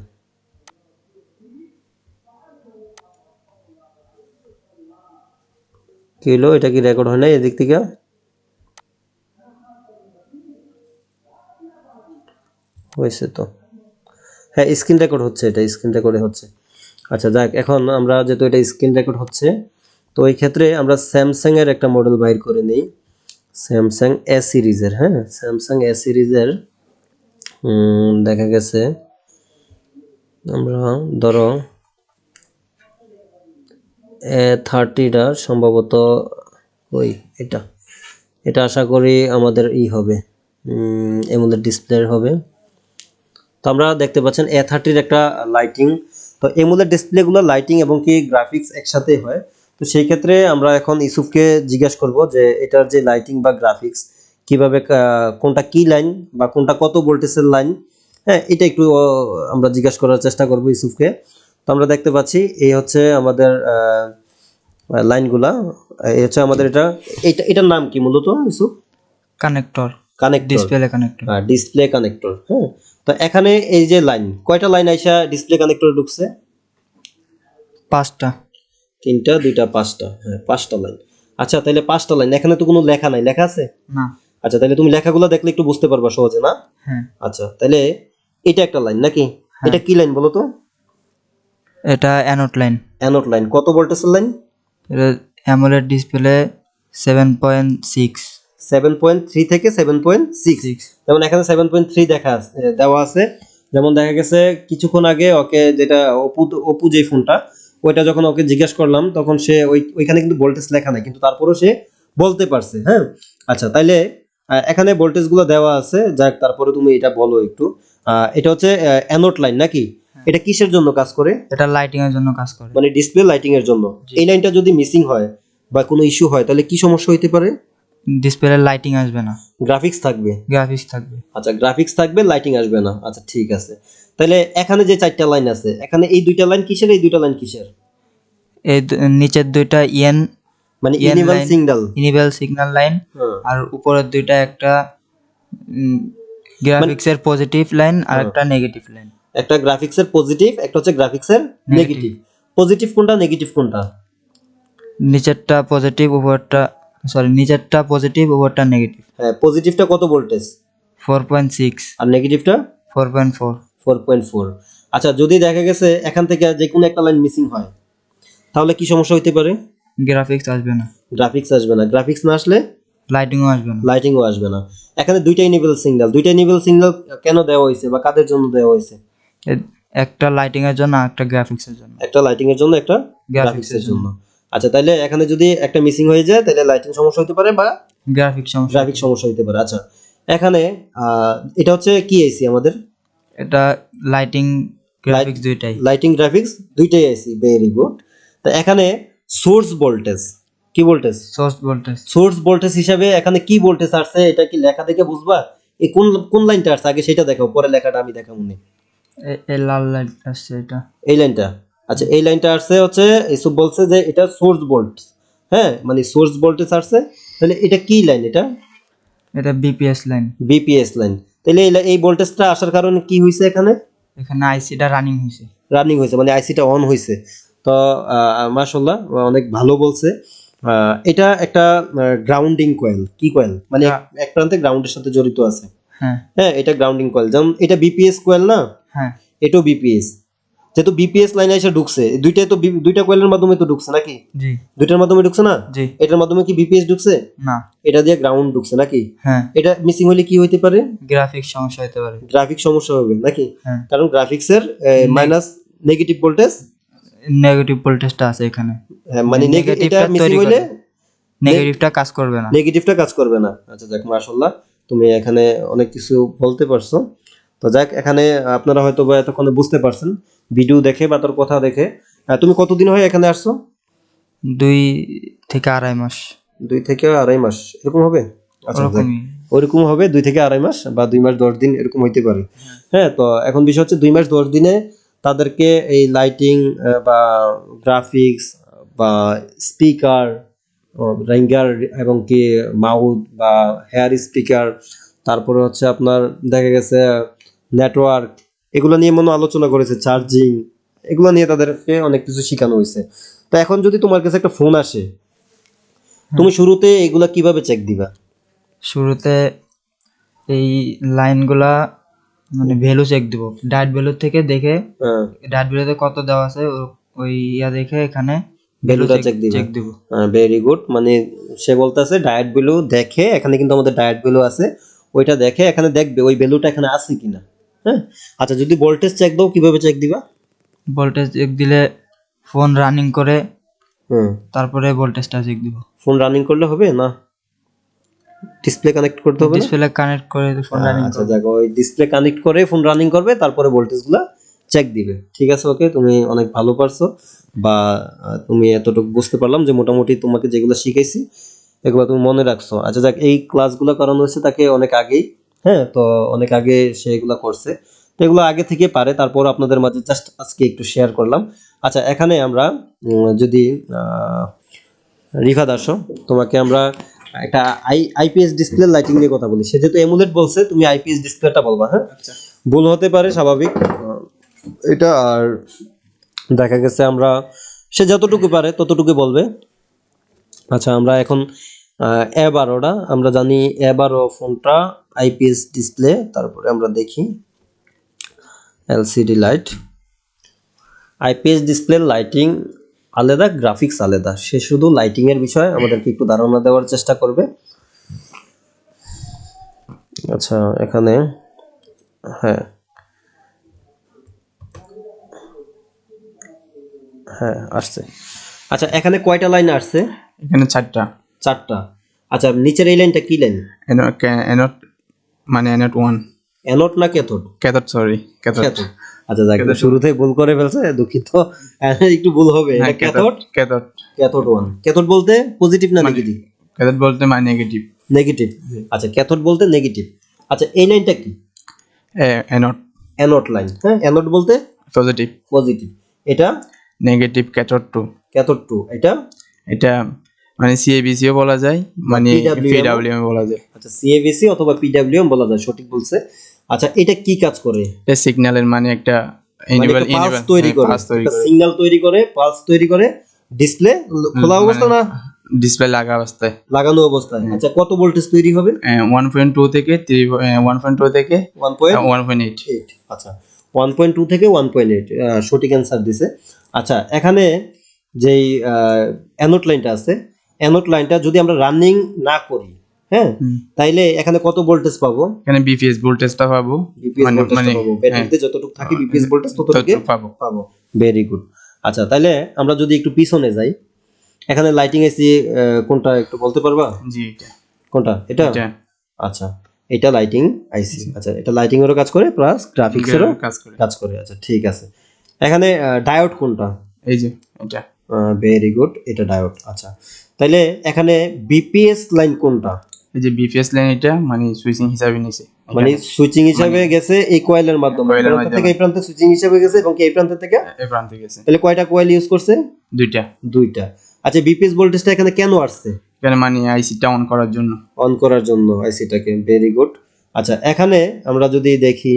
কি হলো, এটা কি রেকর্ড হয় না এদিক থেকে? হয়েছে তো, হ্যাঁ স্ক্রিন রেকর্ড হচ্ছে, এটা স্ক্রিন রেকর্ডে হচ্ছে। আচ্ছা যাক, এখন আমরা যেহেতু এটা স্ক্রিন রেকর্ড হচ্ছে, তো এই ক্ষেত্রে আমরা স্যামসাং এর একটা মডেল বাইর করে নিই, স্যামসাং এ সিরিজের। হ্যাঁ, স্যামসাং এ সিরিজের দেখা গেছে আমরা ধরো A30টা সম্ভবত ওই এটা এটা আশা করি আমাদের হবে এমুলেট ডিসপ্লে হবে। তো আমরা দেখতে পাচ্ছেন A30-র একটা লাইটিং। তো এমুলেট ডিসপ্লেগুলো লাইটিং এবং কি গ্রাফিক্স একসাথে হয়। তো সেই ক্ষেত্রে আমরা এখন ইউসুফকে জিজ্ঞাসা করব যে এটার যে লাইটিং বা গ্রাফিক্স কিভাবে, কোনটা কি লাইন বা কোনটা কত ভোল্টেজের লাইন, হ্যাঁ এটা একটু আমরা জিজ্ঞাসা করার চেষ্টা করব ইউসুফকে। তো আমরা দেখতে পাচ্ছি এই হচ্ছে আমাদের লাইনগুলা, এই হচ্ছে আমাদের এটার নাম কি মূলত Yusuf? Connector, connector, display connector. Display connector. হ্যাঁ, তো এখানে এই যে লাইন, কয়টা লাইন আইসা ডিসপ্লে কানেক্টরে ঢুকছে? 5টা। 3টা, 2টা, 5টা, হ্যাঁ 5টা লাইন। আচ্ছা তাহলে 5টা লাইন, এখানে তো কোনো লেখা নাই, লেখা আছে? না। আচ্ছা তাহলে তুমি লেখাগুলো দেখলে একটু বুঝতে পারবা সহজে, না? হ্যাঁ। আচ্ছা তাহলে এটা একটা লাইন নাকি? হ্যাঁ। এটা কি লাইন বলো তো? এটা অ্যানোড লাইন। Anode line. কত ভোল্টেজের লাইন? এটা অ্যামোলেড ডিসপ্লে 7.6 7.3 থেকে 7.6, 6 যেমন এখানে 7.3 দেওয়া আছে। যেমন দেখা গেছে কিছুক্ষণ আগে ওকে যেটা অপু যে ফোনটা, ওইটা যখন ওকে জিজ্ঞেস করলাম তখন সে ওইখানে কিন্তু ভোল্টেজ লেখা নাই, কিন্তু তারপরেও সে বলতে পারছে। হ্যাঁ, আচ্ছা তাইলে এখানে ভোল্টেজ গুলো দেওয়া আছে। যাক, তারপরে তুমি এটা বলো একটু। এটা হচ্ছে অ্যানোড লাইন নাকি? এটা কিসের জন্য কাজ করে? এটা লাইটিং এর জন্য কাজ করে। মানে ডিসপ্লে লাইটিং এর জন্য। জি। এই লাইনটা যদি মিসিং হয় বা কোনো ইস্যু হয় তাহলে কি সমস্যা হইতে পারে? ডিসপ্লে লাইটিং আসবে না, গ্রাফিক্স থাকবে। গ্রাফিক্স থাকবে। আচ্ছা, গ্রাফিক্স থাকবে, লাইটিং আসবে না। আচ্ছা ঠিক আছে। তাহলে এখানে যে চারটা লাইন আছে, এখানে এই দুইটা লাইন কিসের, এই দুইটা লাইন কিসের? এই নিচের দুইটা মানে EN enable line, signal. Enable signal line, আর উপরের দুইটা একটা গ্রাফিক্সের পজিটিভ লাইন আর একটা নেগেটিভ লাইন। একটা গ্রাফিক্সের পজিটিভ, একটা হচ্ছে গ্রাফিক্সের নেগেটিভ। পজিটিভ কোনটা, নেগেটিভ কোনটা? নিচেরটা পজিটিভ, উপরটা নিচেরটা পজিটিভ, উপরটা নেগেটিভ। হ্যাঁ, পজিটিভটা কত ভোল্টেজ? 4.6 আর নেগেটিভটা 4.4। 4.4। আচ্ছা, যদি দেখা গেছে এখান থেকে যে কোনো একটা লাইন মিসিং হয় তাহলে কি সমস্যা হতে পারে? গ্রাফিক্স আসবে না, গ্রাফিক্স আসবে না। গ্রাফিক্স না আসলে লাইটিংও আসবে না। লাইটিংও আসবে না। এখানে দুইটা ইনেবল সিগন্যাল, দুইটা ইনেবল সিগন্যাল কেন দেওয়া হয়েছে বা কাদের জন্য দেওয়া হয়েছে? একটা লাইটিং এর জন্য আর একটা গ্রাফিক্স এর জন্য। একটা লাইটিং এর জন্য, একটা গ্রাফিক্স এর জন্য। আচ্ছা, তাহলে এখানে যদি একটা মিসিং হয়ে যায় তাহলে লাইটিং সমস্যা হতে পারে বা গ্রাফিক্স সমস্যা। গ্রাফিক্স সমস্যা হতে পারে। আচ্ছা, এখানে এটা হচ্ছে কি আইসি আমাদের? এটা লাইটিং গ্রাফিক্স দুইটাই। লাইটিং গ্রাফিক্স দুইটাই আইসি, ভেরি গুড। তো এখানে সোর্স ভোল্টেজ, কি voltage? Source voltage. Source voltage হিসাবে এখানে কি ভোল্টেজ আসছে এটা কি লেখা দেখে বুঝবা? এই কোন কোন লাইনটা আসছে আগে সেটা দেখাও, পরে লেখাটা আমি দেখাবো না। এই লাল লাইট আসছে এটা, এই লাইনটা। আচ্ছা, এই লাইনটা আসছে হচ্ছে এসব বলছে যে এটা সোর্স ভোল্টেজ। হ্যাঁ, মানে সোর্স ভোল্টেজ আসছে। তাহলে এটা কি লাইন? এটা বিপিএস লাইন। BPS line. তাহলে এই ভোল্টেজটা আসার কারণে কি হইছে? এখানে এখানে আইসিটা রানিং হয়েছে। রানিং হয়েছে, মানে আইসিটা অন হয়েছে। তো মাশাআল্লাহ, অনেক ভালো বলছে। এটা একটা গ্রাউন্ডিং কয়েল। কি কয়েল? মানে এক প্রান্তে গ্রাউন্ডের সাথে জড়িত আছে। হ্যাঁ হ্যাঁ, এটা গ্রাউন্ডিং কয়েল। যেমন এটা বিপিএস কয়েল না? হ্যাঁ এটাও বিপিএস। যেহেতু বিপিএস লাইনে এসে ঢুকছে, দুইটাই তো দুইটা কয়েলের মাধ্যমে তো ঢুকছে নাকি? জি দুইটার মাধ্যমে ঢুকছে না? জি। এটার মাধ্যমে কি বিপিএস ঢুকছে? না। এটা দিয়ে গ্রাউন্ড ঢুকছে নাকি? হ্যাঁ। এটা মিসিং হলে কি হইতে পারে? গ্রাফিক্স সমস্যা হতে পারে। গ্রাফিক সমস্যা হবে নাকি? হ্যাঁ। কারণ গ্রাফিক্সের মাইনাস নেগেটিভ ভোল্টেজ, নেগেটিভ ভোল্টেজটা আছে এখানে। মানে এটা মিসিং হইলে নেগেটিভটা কাজ করবে না। নেগেটিভটা কাজ করবে না। আচ্ছা যাক, মাশাআল্লাহ, তুমি এখানে অনেক কিছু বলতে পারছো। তো যাক, এখানে আপনারা হয়তো বা এতক্ষণে বুঝতে পারছেন ভিডিও দেখে বা তোর কথা দেখে। তুমি কতদিন হয় এখানে আসছো? 2 থেকে 2.5 মাস। 2 থেকে 2.5 মাস এরকম হবে? আচ্ছা যাক, ওরকমই। ওরকম হবে। 2 থেকে 2.5 মাস বা 2 মাস 10 দিন এরকম হইতে পারে। হ্যাঁ, তো এখন বিষয় হচ্ছে 2 মাস 10 দিনে তাদেরকে এই লাইটিং বা গ্রাফিক্স বা স্পিকার, রিঙ্গার এবং কি মাউথ বা হেয়ার স্পিকার, তারপরে হচ্ছে আপনার দেখা গেছে নেটওয়ার্ক, এগুলো নিয়ে মনে আলোচনা করেছে, চার্জিং, এগুলো নিয়ে তাদেরকে অনেক কিছু শেখানো হয়েছে। তো এখন যদি তোমার কাছে একটা ফোন আসে, তুমি শুরুতে এগুলা কিভাবে চেক দিবা? শুরুতে এই লাইনগুলা মানে ভ্যালু চেক দিব, ডায়েট ভ্যালু থেকে দেখে, ডায়েট ভ্যালুতে কত দেওয়া আছে ওই দেখে এখানে ভ্যালুটা চেক দিব। Very good. মানে সে বলতেছে ডায়েট ভ্যালু দেখে, এখানে কিন্তু আমাদের ডায়েট ভ্যালু আছে, ওইটা দেখে এখানে দেখবে ওই ভ্যালুটা এখানে আছে কিনা। হ্যাঁ, আচ্ছা, যদি ভোল্টেজ চেক দাও কিভাবে চেক দিবা? ভোল্টেজ চেক দিলে ফোন রানিং করে তারপরে ভোল্টেজটা চেক দিব। ফোন রানিং করলে হবে না? ডিসপ্লে কানেক্ট করতে হবে? ডিসপ্লে কানেক্ট করে ফোন রানিং আচ্ছা দেখো, ওই ডিসপ্লে কানেক্ট করে ফোন রানিং করবে, তারপরে ভোল্টেজগুলো চেক দিবে। ঠিক আছে, ওকে, তুমি অনেক ভালো পারছো, বা তুমি এতটুকু বুঝতে পারলাম যে মোটামুটি তোমাকে যেগুলো শিখাইছি এগুলো তুমি মনে রাখছো। আচ্ছা যাক, এই ক্লাসগুলো করানো হয়েছে তাকে অনেক আগেই। হ্যাঁ, তো অনেক আগে সে এগুলো করছে, তো এগুলো আগে থেকে পারে, তারপর আপনাদের মাঝে জাস্ট আজকে একটু শেয়ার করলাম। আচ্ছা, এখানে আমরা যদি রিফাত আসো, তোমাকে আমরা একটা আইপিএস ডিসপ্লে লাইটিং নিয়ে কথা বলি। সে যেহেতু এমুলেট বলছে, তুমি আইপিএস ডিসপ্লেটা বলবা। হ্যাঁ, ভুল হতে পারে, স্বাভাবিক এটা। আর দেখা গেছে আমরা সে যতটুকু পারে ততটুকু বলবে। আচ্ছা, আমরা এখন A12টা আমরা জানি, A12 ফোনটা আইপিএস ডিসপ্লে। তারপরে আমরা দেখি LCD light, IPS display lighting আলাদা, গ্রাফিক্স আলাদা। সে শুধু লাইটিং এর বিষয়ে আমাদেরকে একটু ধারণা দেওয়ার চেষ্টা করবে। আচ্ছা এখানে হ্যাঁ হ্যাঁ আসছে। আচ্ছা এখানে কয়টা লাইন আসছে? এখানে 4টা। 4টা। আচ্ছা নিচের এই লাইনটা কি লাইন? এনট মানে এনট 1 অ্যানোড না cathode? Cathode, sorry cathode. Cathode. আচ্ছা যাক, শুরুতেই ভুল করে ফেলছে, দুঃখিত। একটু ভুল হবে। এটা ক্যাথোড, ক্যাথোড ক্যাথোড 1। ক্যাথোড বলতে পজিটিভ না নেগেটিভ? ক্যাথোড বলতে মানে নেগেটিভ। নেগেটিভ। আচ্ছা ক্যাথোড বলতে নেগেটিভ। আচ্ছা এই লাইনটা কি? এনট অ্যানোড লাইন। হ্যাঁ অ্যানোড বলতে পজিটিভ। পজিটিভ। এটা নেগেটিভ ক্যাথোড 2। ক্যাথোড 2। এটা এটা মানে সিএবিসিও বলা যায়, মানে PWM পিডব্লিউএম বলা যায়। আচ্ছা সিএভিসি অথবা পিডব্লিউএম বলা যায়, সঠিক বলছে। আচ্ছা এটা কি কাজ করে? এটা সিগন্যালের মানে একটা পালস তৈরি করে, একটা সিগন্যাল তৈরি করে, পালস তৈরি করে। ডিসপ্লে খোলা অবস্থা না ডিসপ্লে লাগা অবস্থায়, লাগানো অবস্থায়? আচ্ছা কত ভোল্টেজ তৈরি হবে? 1.2 থেকে 1.2 থেকে 1.8। আচ্ছা 1.2 থেকে 1.8, সঠিক অ্যান্সার দিছে। আচ্ছা এখানে যেই অ্যানোড লাইনটা আছে, অ্যানোড লাইনটা যদি আমরা রানিং না করি, হ্যাঁ, তাইলে এখানে কত ভোল্টেজ পাবো? এখানে বিপিএস ভোল্টেজটা পাবো, মানে ব্যাটারিতে যতটুকু থাকে বিপিএস ভোল্টেজ ততটুকু পাবো। Very good. আচ্ছা তাইলে আমরা যদি একটু পিছনে যাই, এখানে লাইটিং আইসি কোনটা একটু বলতে পারবা? জি এটা। কোনটা? এটা? আচ্ছা এটা লাইটিং আইসি। আচ্ছা এটা লাইটিং এরও কাজ করে প্লাস গ্রাফিক্সেরও কাজ করে। আচ্ছা ঠিক আছে। এখানে ডায়োড কোনটা? এই যে এটা। ভেরি গুড, এটা ডায়োড। আচ্ছা তাইলে এখানে বিপিএস লাইন কোনটা? এই যে বিপিএস লাইন, এটা মানে সুইচিং হিসাবে নিছে, মানে সুইচিং হিসাবে গেছে এই কয়েলের মাধ্যমে, এই প্রান্ত থেকে এই প্রান্তে সুইচিং হিসাবে গেছে এবং এই প্রান্ত থেকে এই প্রান্তে গেছে। তাহলে কয়টা কয়েল ইউজ করছে? দুইটা। আচ্ছা বিপিএস ভোল্টেজটা এখানে কেন আসছে? এখানে মানে আইসিটা অন করার জন্য, আইসিটাকে। Very good. আচ্ছা এখানে আমরা যদি দেখি,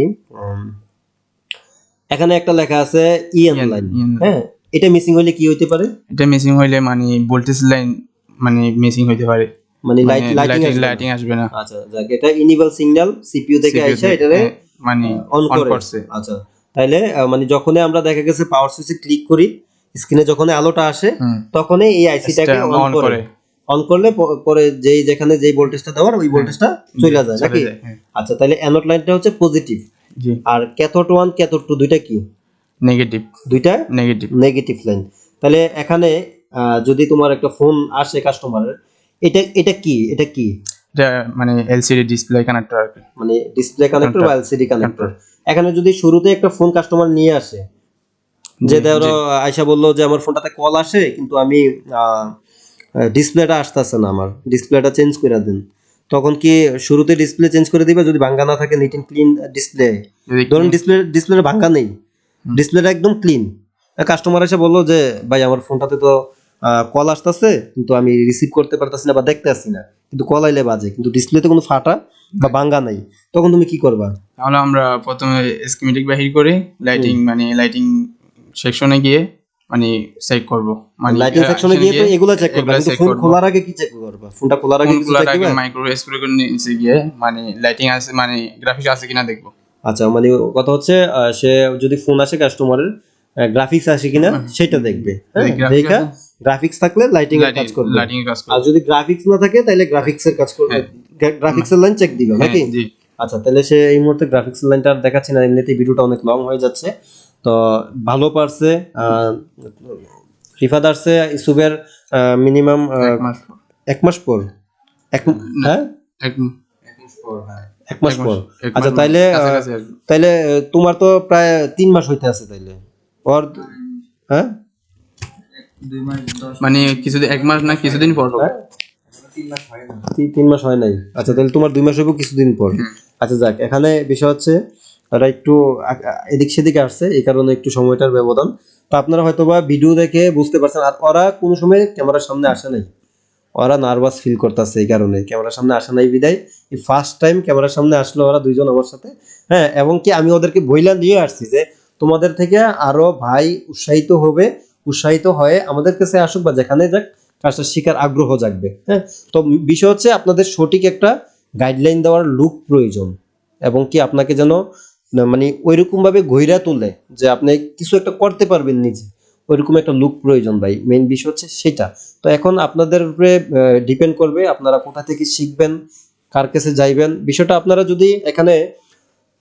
এখানে একটা লেখা আছে ইএন লাইন। হ্যাঁ এটা মিসিং হইলে কি হইতে পারে? এটা মিসিং হইলে মানে ভোল্টেজ লাইন মানে মিসিং হইতে পারে, মানে লাইটিং আসবে না। আচ্ছা যাক, এটা ইনেবল সিগন্যাল সিপিইউ থেকে আইসা এটারে মানে অন করছে। আচ্ছা তাইলে মানে যখনই আমরা দেখা গেছে পাওয়ার সুইচে ক্লিক করি, স্ক্রিনে যখন আলোটা আসে তখনই এই আইসিটাকে অন করে, অন করলে পরে যেখানে যেই ভোল্টেজটা দেওয়ার ওই ভোল্টেজটা চলে যায় নাকি? আচ্ছা তাহলে অ্যানোড লাইনটা হচ্ছে পজিটিভ। জি। আর ক্যাথোড 1 ক্যাথোড 2 দুইটা কি? নেগেটিভ। দুইটা নেগেটিভ লাইন। তাহলে এখানে যদি তোমার একটা ফোন আসে কাস্টমারের, এটা কি? এটা মানে এলসিডি ডিসপ্লে কানেক্টর আর কি, মানে ডিসপ্লে কানেক্টর বা এলসিডি কানেক্টর। এখানে যদি শুরুতে একটা ফোন কাস্টমার নিয়ে আসে, যে ধরো আয়শা বললো যে আমার ফোনটাতে কল আসে কিন্তু আমি ডিসপ্লেটা আসতেছে না, আমার ডিসপ্লেটা চেঞ্জ করে দিন, তখন কি শুরুতে ডিসপ্লে চেঞ্জ করে দিবে? যদি ভাঙ্গা না থাকে, নিট এন্ড ক্লিন ডিসপ্লে, ধরুন ডিসপ্লেটা ভাঙ্গা নেই, ডিসপ্লেটা একদম ক্লিন, কাস্টমার এসে বললো যে ভাই আমার ফোনটাতে তো কল আসতেছে কিন্তু আমি রিসিভ করতে পারতেছি না বা দেখতে আসছি না, কিন্তু কল আইলে বাজে, কিন্তু ডিসপ্লেতে কোনো ফাটা বা ভাঙ্গা নাই, তখন তুমি কি করবা? তাহলে আমরা প্রথমে স্কিমেটিক বাহির করে লাইটিং সেকশনে গিয়ে মানে চেক করব, মানে লাইটিং সেকশনে গিয়ে তো এগুলা চেক করবা, কিন্তু ফোন খোলার আগে কি চেক করবা? ফোনটা খোলার আগে কিছু চেক করবা? মাইক্রো স্প্রে করে নিচে গিয়ে মানে লাইটিং আছে মানে গ্রাফিক্স আছে কিনা দেখব। আচ্ছা মানে কথা হচ্ছে সে যদি ফোন আসে কাস্টমারের, গ্রাফিক্স আসে কিনা সেটা দেখবে। দেখা গ্রাফিক্স থাকলে লাইটিং এর কাজ করবে, আর যদি গ্রাফিক্স না থাকে তাহলে গ্রাফিক্সের কাজ করবে, গ্রাফিক্সের লাইন চেক দিবে নাকি? আচ্ছা তাহলে সে এই মুহূর্তে গ্রাফিক্সের লাইনটা আর দেখাচ্ছি না, এমনিতেই ভিডিওটা অনেক লং হয়ে যাচ্ছে। তো ভালো পারছে রিফাত আসছে ইসুবের মিনিমাম 1 মাস পর, এক মাস পর। আচ্ছা তাইলে তোমার তো প্রায় 3 মাস হইতে আছে তাইলে ওর, হ্যাঁ মানে কিছুদিন 1 মাস না কিছুদিন পর হবে, 3 মাস হয় নাই। আচ্ছা তাহলে তোমার 2 মাস হইব কিছুদিন পর। আচ্ছা যাক, এখানে বিষয় হচ্ছে ওরা একটু এদিক সেদিকে আসছে, এই কারণে একটু সময়টার ব্যবধান। তো আপনারা হয়তোবা ভিডিও দেখে বুঝতে পারছেন, আর ওরা কোনো সময় ক্যামেরার সামনে আসে নাই, ওরা নার্ভাস ফিল করতেছে, এই কারণে ক্যামেরার সামনে আসে নাই বিদায় এই ফার্স্ট টাইম ক্যামেরার সামনে আসলো ওরা দুইজন আমার সাথে। হ্যাঁ এবং কি আমি ওদেরকে বইলা দিয়ে আসছি যে তোমাদের থেকে আরো ভাই উৎসাহিত হয়ে আমাদের কাছে আসুক বা যেখানে যাক, কাজটা শিকার আগ্রহ জাগবে। হ্যাঁ তো বিষয় হচ্ছে আপনাদের সঠিক একটা গাইডলাইন দেওয়ার লুক প্রয়োজন, এবং কি আপনাকে যেন মানে ওইরকম ভাবে গইরা তোলে যে আপনি কিছু একটা করতে পারবেন নিজে, ওইরকম একটা লুক প্রয়োজন ভাই, মেইন বিষয় হচ্ছে সেটা। তো এখন আপনাদের উপরে ডিপেন্ড করবে আপনারা কোথা থেকে শিখবেন, কার কাছে যাইবেন। বিষয়টা আপনারা যদি এখানে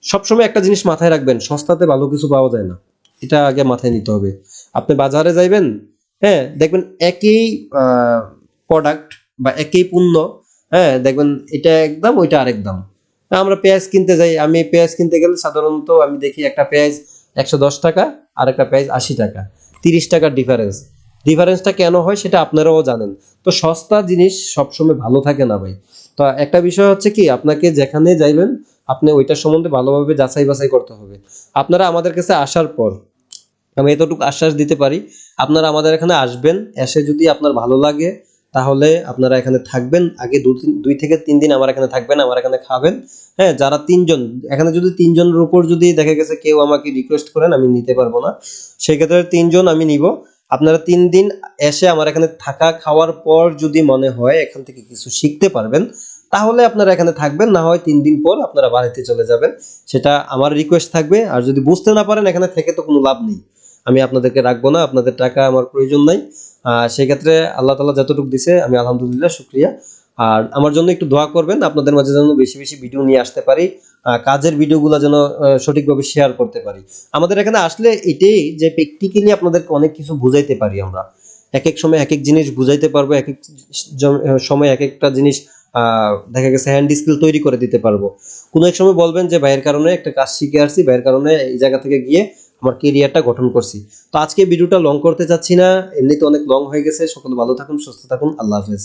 সবসময় একটা জিনিস মাথায় রাখবেন, সস্তাতে ভালো কিছু পাওয়া যায় না, এটা আগে মাথায় নিতে হবে। আপনি বাজারে যাইবেন, হ্যাঁ, দেখবেন একই প্রোডাক্ট বা একই পণ্য, হ্যাঁ, দেখবেন এটা এক দাম ওইটা আরেক দাম। আমরা পেঁয়াজ কিনতে যাই, আমি পেঁয়াজ কিনতে গেলে সাধারণত আমি দেখি একটা পেঁয়াজ 110 টাকা আর একটা পেঁয়াজ 80 টাকা, 30 টাকার ডিফারেন্স। ডিফারেন্সটা কেন হয় সেটা আপনারাও জানেন। তো সস্তা জিনিস সবসময় ভালো থাকে না ভাই। তো একটা বিষয় হচ্ছে কি, আপনাকে যেখানে যাইবেন আপনি ওইটার সম্বন্ধে ভালোভাবে যাচাই বাছাই করতে হবে। আপনারা আমাদের কাছে আসার পর আমি এতটুকু আশ্বাস দিতে পারি, আপনারা আমাদের এখানে আসবেন, এসে যদি আপনার ভালো লাগে তাহলে আপনারা এখানে থাকবেন। আগে 2 থেকে 3 দিন আমার এখানে থাকবেন, আমার এখানে খাবেন। হ্যাঁ, যারা 3 জন এখানে, যদি 3 জনের উপর যদি দেখা গেছে কেউ আমাকে রিকোয়েস্ট করেন, আমি নিতে পারবো না, সেক্ষেত্রে 3 জন আমি নিব। আপনারা 3 দিন এসে আমার এখানে থাকা খাওয়ার পর যদি মনে হয় এখান থেকে কিছু শিখতে পারবেন, তাহলে আপনারা এখানে থাকবেন, না হয় 3 দিন পর আপনারা বাড়িতে চলে যাবেন। সেটা আমার রিকোয়েস্ট থাকবে। আর যদি বুঝতে না পারেন এখানে থেকে তো কোনো লাভ নেই, আমি আপনাদেরকে রাখবো না, আপনাদের টাকা আমার প্রয়োজন নাই। সেক্ষেত্রে আল্লাহ তাআলা যতটুকু দিছে আমি আলহামদুলিল্লাহ শুকরিয়া। আর আমার জন্য একটু দোয়া করবেন, আপনাদের মাঝে যেন বেশি বেশি ভিডিও নিয়ে আসতে পারি, কাজের ভিডিওগুলো যেন সঠিকভাবে শেয়ার করতে পারি। আমাদের এখানে আসলে এটাই যে প্র্যাকটিক্যালি আপনাদেরকে অনেক কিছু বুঝাইতে পারি আমরা, এক এক সময় এক এক জিনিস বুঝাইতে পারবো, এক এক সময় এক একটা জিনিস দেখা গেছে হ্যান্ড স্কিল তৈরি করে দিতে পারবো। কোনো এক সময় বলবেন যে ভাইয়ের কারণে একটা কাজ শিখে আসছি, ভাইয়ের কারণে এই জায়গা থেকে গিয়ে আমার কেরিয়ারটা গঠন করছি। তো আজকে ভিডিওটা লং করতে চাচ্ছি না, এমনিতে অনেক লং হয়ে গেছে। সকলে ভালো থাকুন, সুস্থ থাকুন, আল্লাহ হাফেজ।